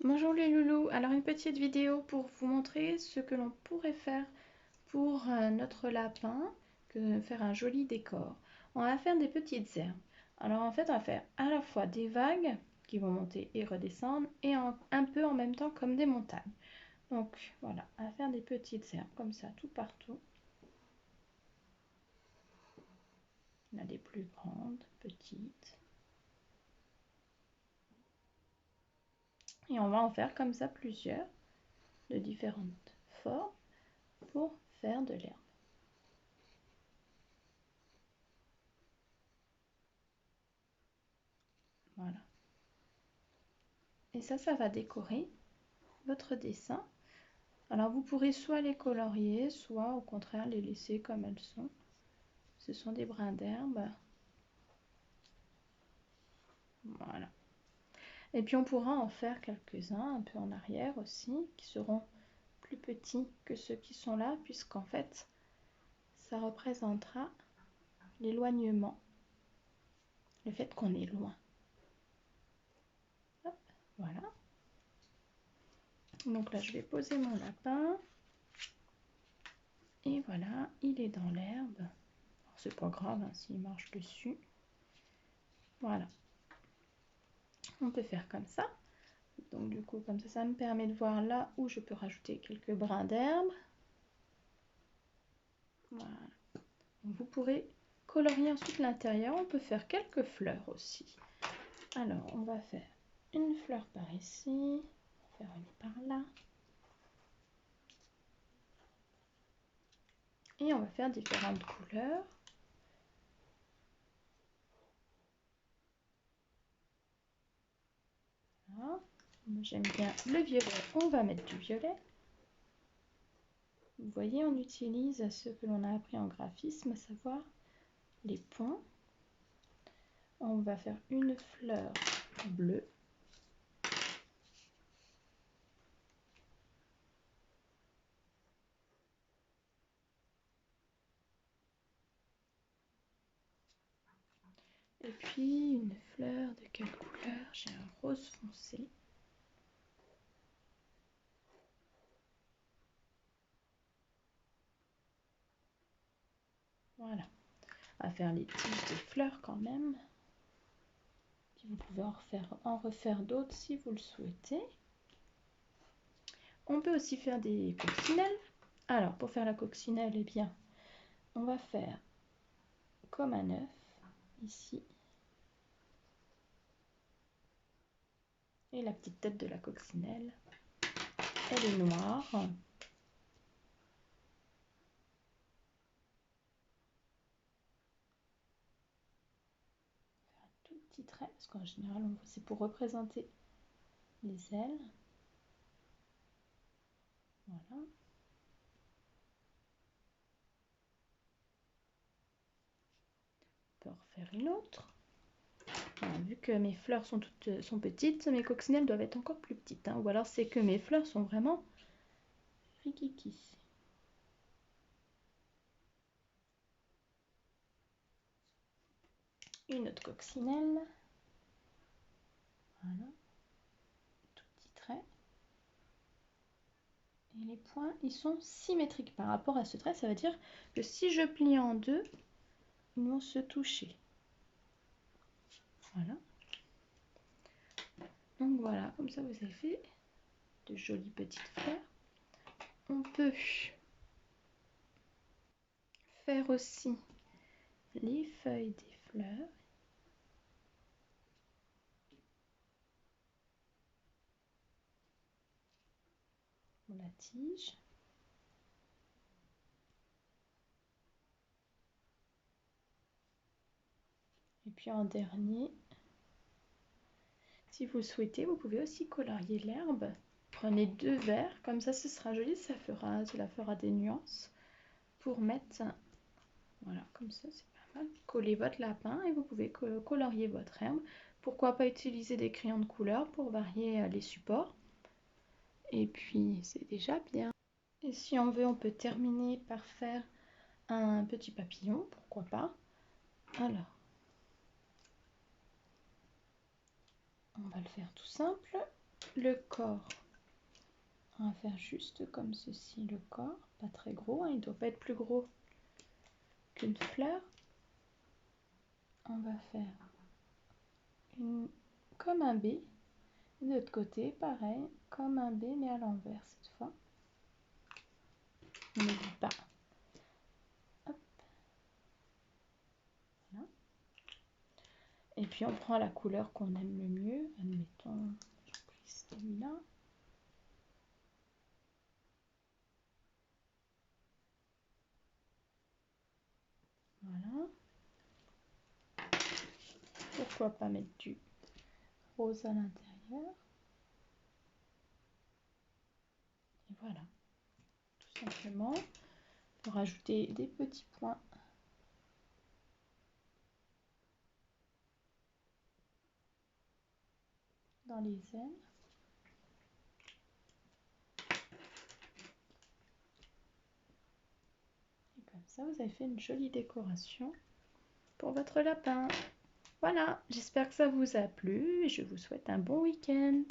Bonjour les loulous, alors une petite vidéo pour vous montrer ce que l'on pourrait faire pour notre lapin, faire un joli décor. On va faire des petites herbes. Alors en fait on va faire à la fois des vagues qui vont monter et redescendre et un peu en même temps comme des montagnes. Donc voilà, on va faire des petites herbes comme ça tout partout. On a des plus grandes, petites. Et on va en faire comme ça plusieurs de différentes formes pour faire de l'herbe. Voilà. Et ça va décorer votre dessin. Alors vous pourrez soit les colorier, soit au contraire les laisser comme elles sont. Ce sont des brins d'herbe. Voilà. Et puis on pourra en faire quelques-uns un peu en arrière aussi, qui seront plus petits que ceux qui sont là, puisqu'en fait, ça représentera l'éloignement, le fait qu'on est loin. Hop, voilà. Donc là, je vais poser mon lapin. Et voilà, il est dans l'herbe. C'est pas grave hein, s'il marche dessus. Voilà. On peut faire comme ça. Donc du coup, comme ça me permet de voir là où je peux rajouter quelques brins d'herbe. Voilà. Donc, vous pourrez colorier ensuite l'intérieur. On peut faire quelques fleurs aussi. Alors, on va faire une fleur par ici. On va faire une par là. Et on va faire différentes couleurs. Voilà. J'aime bien le violet. On va mettre du violet. Vous voyez, on utilise ce que l'on a appris en graphisme, à savoir les points. On va faire une fleur bleue. Et puis une fleur de quelle couleur? J'ai un rose foncé. Voilà. On va faire les tiges des fleurs quand même. Puis vous pouvez en refaire d'autres si vous le souhaitez. On peut aussi faire des coccinelles. Alors pour faire la coccinelle, eh bien, on va faire comme un œuf ici. Et la petite tête de la coccinelle, elle est noire. Un tout petit trait, parce qu'en général, c'est pour représenter les ailes. Voilà. On peut en refaire une autre. Voilà, vu que mes fleurs sont petites, mes coccinelles doivent être encore plus petites. Hein, ou alors c'est que mes fleurs sont vraiment rikiki. Une autre coccinelle. Voilà. Tout petit trait. Et les points, ils sont symétriques par rapport à ce trait. Ça veut dire que si je plie en deux, ils vont se toucher. Voilà. Donc voilà, comme ça vous avez fait de jolies petites fleurs. On peut faire aussi les feuilles des fleurs. La tige. Et puis en dernier, si vous le souhaitez, vous pouvez aussi colorier l'herbe. Prenez 2 verres, comme ça ce sera joli, cela fera des nuances pour mettre, voilà, comme ça c'est pas mal. Collez votre lapin et vous pouvez colorier votre herbe. Pourquoi pas utiliser des crayons de couleur pour varier les supports. Et puis c'est déjà bien. Et si on veut, on peut terminer par faire un petit papillon, pourquoi pas. Alors, on va le faire tout simple. le corps, on va faire juste comme ceci, le corps, pas très gros, hein, il ne doit pas être plus gros qu'une fleur. On va faire comme un B. De l'autre côté, pareil, comme un B, mais à l'envers cette fois. On n'oublie pas. Hop. Voilà. Et puis on prend la couleur qu'on aime le mieux. Admettons, j'ai pris celui-là. Voilà. Pourquoi pas mettre du rose à l'intérieur. Et voilà. Tout simplement, pour rajouter des petits points. Dans les ailes. Et comme ça, vous avez fait une jolie décoration pour votre lapin. Voilà, j'espère que ça vous a plu et je vous souhaite un bon week-end.